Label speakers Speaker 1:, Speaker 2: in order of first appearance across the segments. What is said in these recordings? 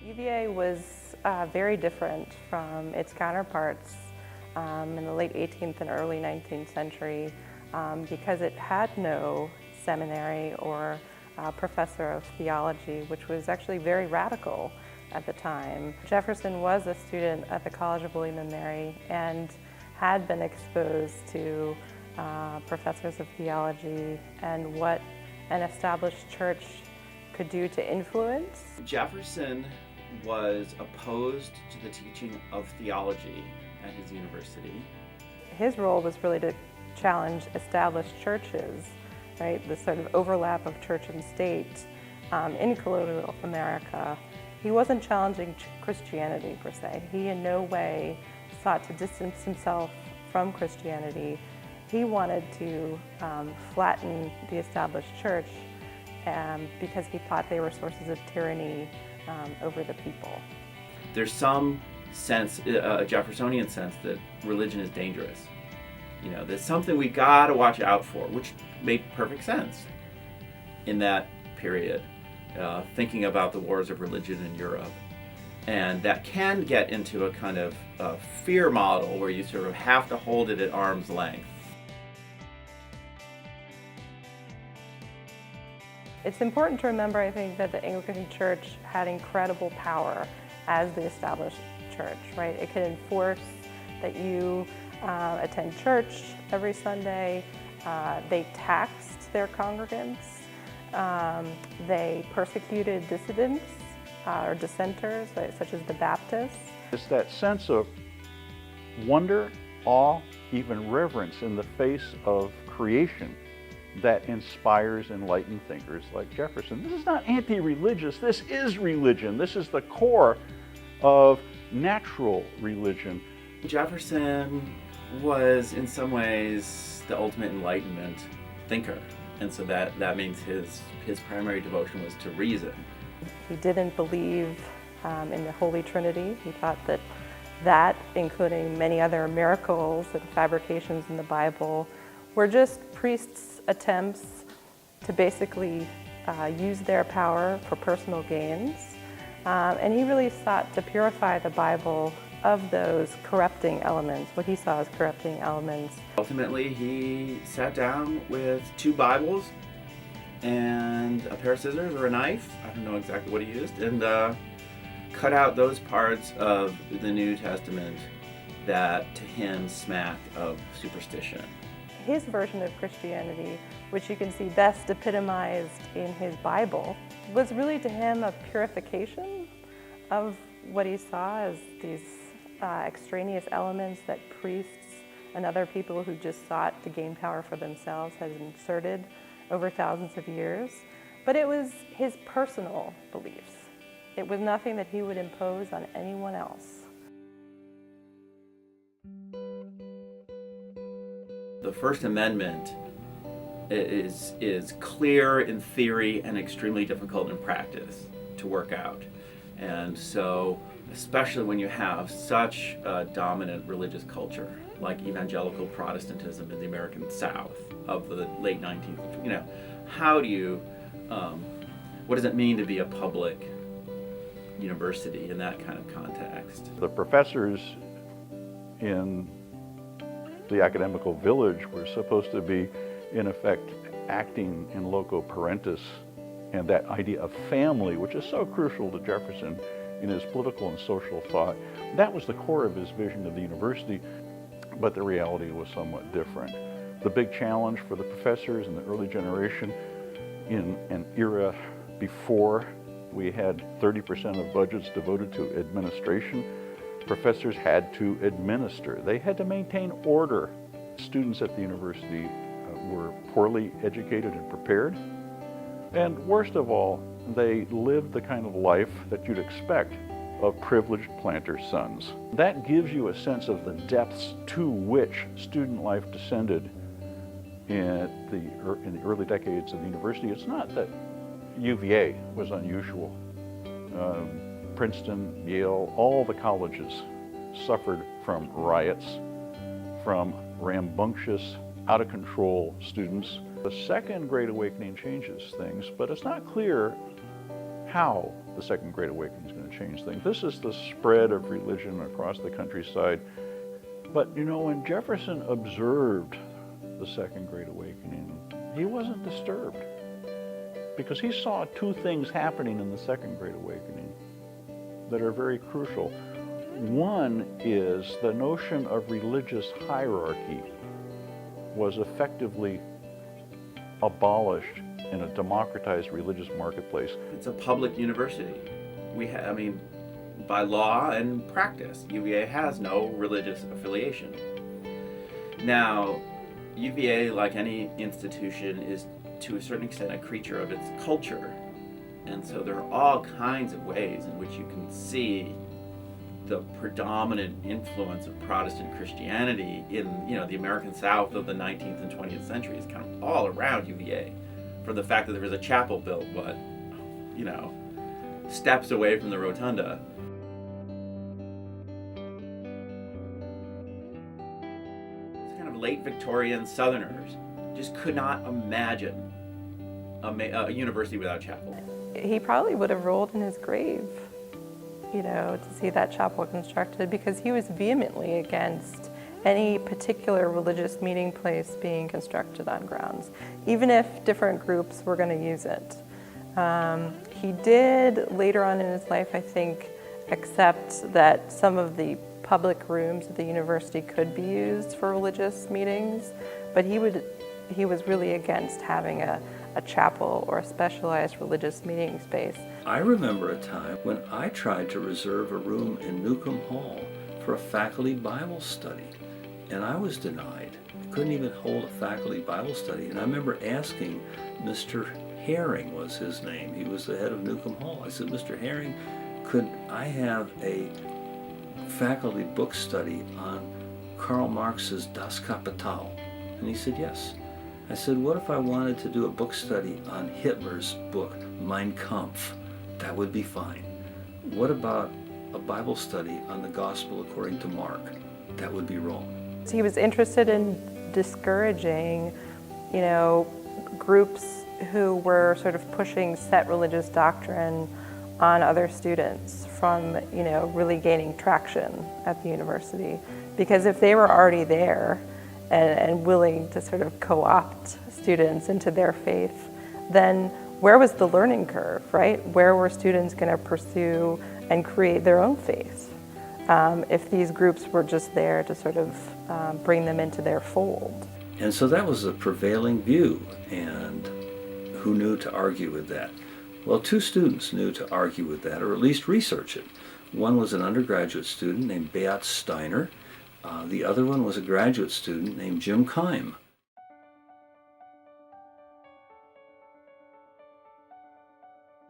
Speaker 1: UVA was very different from its counterparts in the late 18th and early 19th century because it had no seminary or professor of theology, which was actually very radical at the time. Jefferson was a student at the College of William and Mary and had been exposed to professors of theology and what an established church could do to influence.
Speaker 2: Jefferson was opposed to the teaching of theology at his university.
Speaker 1: His role was really to challenge established churches, right? The sort of overlap of church and state in colonial America. He wasn't challenging Christianity per se. He in no way sought to distance himself from Christianity. He wanted to flatten the established church because he thought they were sources of tyranny over the people.
Speaker 2: There's some sense, a Jeffersonian sense, that religion is dangerous. You know, there's something we gotta watch out for, which made perfect sense in that period, thinking about the wars of religion in Europe. And that can get into a kind of fear model where you sort of have to hold it at arm's length.
Speaker 1: It's important to remember, I think, that the Anglican Church had incredible power as the established church, right? It could enforce that you attend church every Sunday. They taxed their congregants. They persecuted dissidents or dissenters, right, such as the Baptists.
Speaker 3: It's that sense of wonder, awe, even reverence in the face of creation that inspires enlightened thinkers like Jefferson. This is not anti-religious, this is religion. This is the core of natural religion.
Speaker 2: Jefferson was in some ways the ultimate Enlightenment thinker, and so that means his primary devotion was to reason.
Speaker 1: He didn't believe in the Holy Trinity. He thought that, including many other miracles and fabrications in the Bible, were just priests' attempts to basically use their power for personal gains. And he really sought to purify the Bible of those corrupting elements, what he saw as corrupting elements.
Speaker 2: Ultimately, he sat down with two Bibles and a pair of scissors or a knife, I don't know exactly what he used, and cut out those parts of the New Testament that to him smacked of superstition.
Speaker 1: His version of Christianity, which you can see best epitomized in his Bible, was really to him a purification of what he saw as these extraneous elements that priests and other people who just sought to gain power for themselves had inserted over thousands of years. But it was his personal beliefs. It was nothing that he would impose on anyone else.
Speaker 2: The First Amendment is clear in theory and extremely difficult in practice to work out. And so, especially when you have such a dominant religious culture like evangelical Protestantism in the American South of the late 19th, you know, how do you, what does it mean to be a public university in that kind of context?
Speaker 3: The professors in the academical village were supposed to be, in effect, acting in loco parentis, and that idea of family, which is so crucial to Jefferson in his political and social thought. That was the core of his vision of the university, but the reality was somewhat different. The big challenge for the professors in the early generation in an era before we had 30% of budgets devoted to administration, professors had to administer. They had to maintain order. Students at the university were poorly educated and prepared. And worst of all, they lived the kind of life that you'd expect of privileged planters' sons. That gives you a sense of the depths to which student life descended in the early decades of the university. It's not that UVA was unusual. Princeton, Yale, all the colleges suffered from riots, from rambunctious, out-of-control students. The Second Great Awakening changes things, but it's not clear how the Second Great Awakening is going to change things. This is the spread of religion across the countryside. But you know, when Jefferson observed the Second Great Awakening, he wasn't disturbed, because he saw two things happening in the Second Great Awakening that are very crucial. One is the notion of religious hierarchy was effectively abolished in a democratized religious marketplace.
Speaker 2: It's a public university. By law and practice, UVA has no religious affiliation. Now, UVA, like any institution, is to a certain extent a creature of its culture. And so there are all kinds of ways in which you can see the predominant influence of Protestant Christianity in, the American South of the 19th and 20th centuries, kind of all around UVA. From the fact that there was a chapel built, steps away from the rotunda. It's kind of late Victorian Southerners just could not imagine a university without chapel.
Speaker 1: He probably would have rolled in his grave, to see that chapel constructed, because he was vehemently against any particular religious meeting place being constructed on grounds, even if different groups were going to use it. He did, later on in his life, I think, accept that some of the public rooms at the university could be used for religious meetings, but he was really against having a chapel or a specialized religious meeting space.
Speaker 4: I remember a time when I tried to reserve a room in Newcomb Hall for a faculty Bible study, and I was denied. I couldn't even hold a faculty Bible study. And I remember asking Mr. Herring, was his name. He was the head of Newcomb Hall. I said, Mr. Herring, could I have a faculty book study on Karl Marx's Das Kapital? And he said, yes. I said, what if I wanted to do a book study on Hitler's book, Mein Kampf? That would be fine. What about a Bible study on the Gospel according to Mark? That would be wrong.
Speaker 1: He was interested in discouraging, groups who were sort of pushing set religious doctrine on other students from, really gaining traction at the university. Because if they were already there and willing to sort of co-opt students into their faith, then where was the learning curve, right? Where were students going to pursue and create their own faith if these groups were just there to sort of bring them into their fold?
Speaker 4: And so that was the prevailing view, and who knew to argue with that? Well, two students knew to argue with that, or at least research it. One was an undergraduate student named Beat Steiner. The other one was a graduate student named Jim Keim.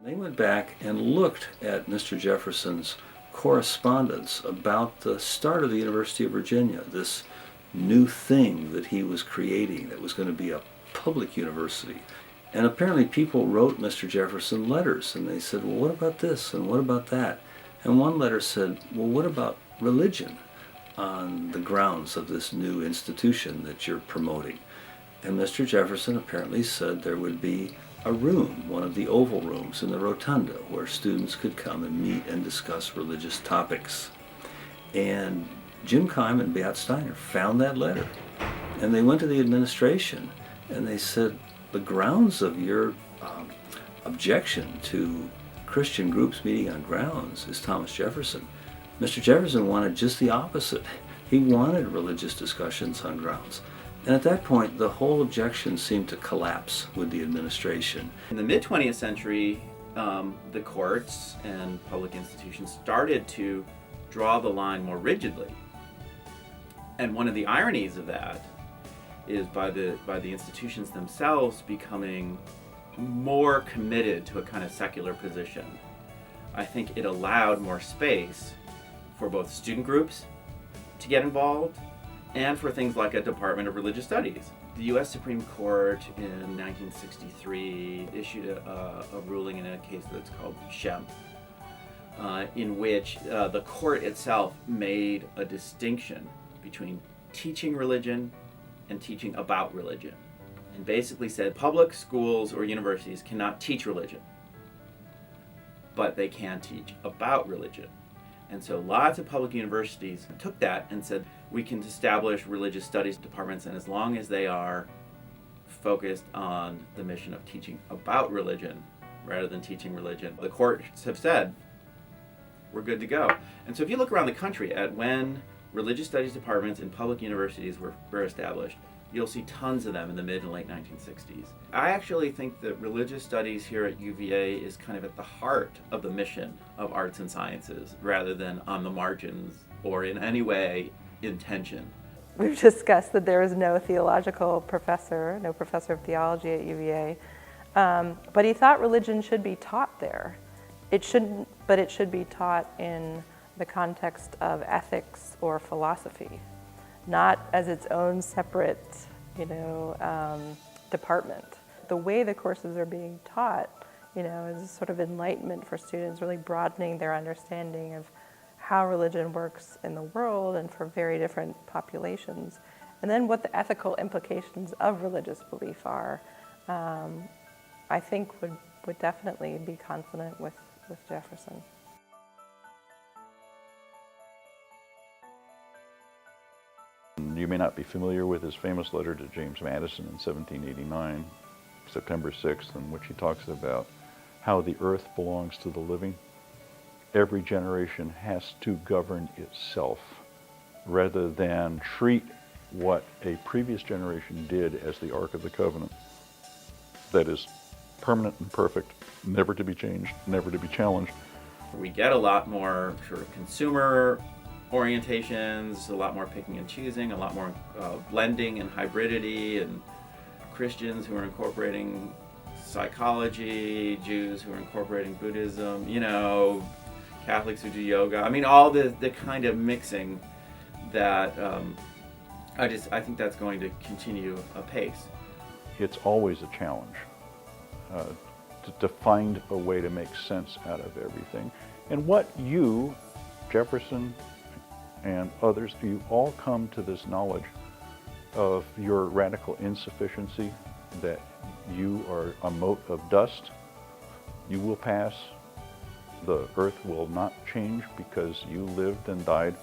Speaker 4: They went back and looked at Mr. Jefferson's correspondence about the start of the University of Virginia, this new thing that he was creating that was going to be a public university. And apparently people wrote Mr. Jefferson letters, and they said, well, what about this and what about that? And one letter said, well, what about religion on the grounds of this new institution that you're promoting? And Mr. Jefferson apparently said there would be a room, one of the oval rooms in the rotunda, where students could come and meet and discuss religious topics. And Jim Keim and Beat Steiner found that letter, and they went to the administration and they said, the grounds of your objection to Christian groups meeting on grounds is Thomas Jefferson. Mr. Jefferson wanted just the opposite. He wanted religious discussions on grounds. And at that point, the whole objection seemed to collapse with the administration.
Speaker 2: In the mid-20th century, the courts and public institutions started to draw the line more rigidly. And one of the ironies of that is by the institutions themselves becoming more committed to a kind of secular position. I think it allowed more space for both student groups to get involved and for things like a Department of Religious Studies. The U.S. Supreme Court in 1963 issued a ruling in a case that's called Shem, in which the court itself made a distinction between teaching religion and teaching about religion, and basically said public schools or universities cannot teach religion, but they can teach about religion. And so lots of public universities took that and said, we can establish religious studies departments, and as long as they are focused on the mission of teaching about religion rather than teaching religion, the courts have said, we're good to go. And so if you look around the country at when religious studies departments in public universities were established, you'll see tons of them in the mid and late 1960s. I actually think that religious studies here at UVA is kind of at the heart of the mission of arts and sciences, rather than on the margins or in any way in tension.
Speaker 1: We've discussed that there is no theological professor, no professor of theology at UVA, but he thought religion should be taught there. It shouldn't, but it should be taught in the context of ethics or philosophy, not as its own separate, department. The way the courses are being taught, is sort of enlightenment for students, really broadening their understanding of how religion works in the world and for very different populations, and then what the ethical implications of religious belief are, I think would definitely be consonant with Jefferson.
Speaker 3: You may not be familiar with his famous letter to James Madison in 1789, September 6th, in which he talks about how the earth belongs to the living. Every generation has to govern itself rather than treat what a previous generation did as the Ark of the Covenant. That is permanent and perfect, never to be changed, never to be challenged.
Speaker 2: We get a lot more sort of consumer orientations, a lot more picking and choosing, a lot more blending and hybridity, and Christians who are incorporating psychology, Jews who are incorporating Buddhism, Catholics who do yoga. I mean, all the kind of mixing that I think that's going to continue apace.
Speaker 3: It's always a challenge to find a way to make sense out of everything. And what you, Jefferson, and others, you all come to this knowledge of your radical insufficiency, that you are a mote of dust. You will pass. The earth will not change because you lived and died.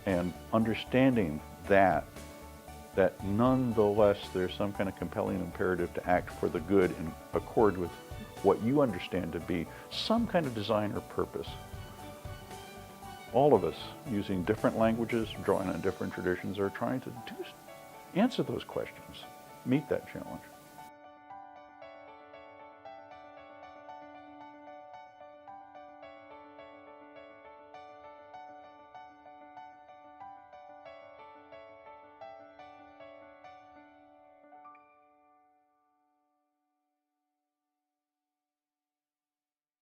Speaker 3: And understanding that nonetheless there's some kind of compelling imperative to act for the good in accord with what you understand to be some kind of design or purpose. All of us, using different languages, drawing on different traditions, are trying to answer those questions, meet that challenge.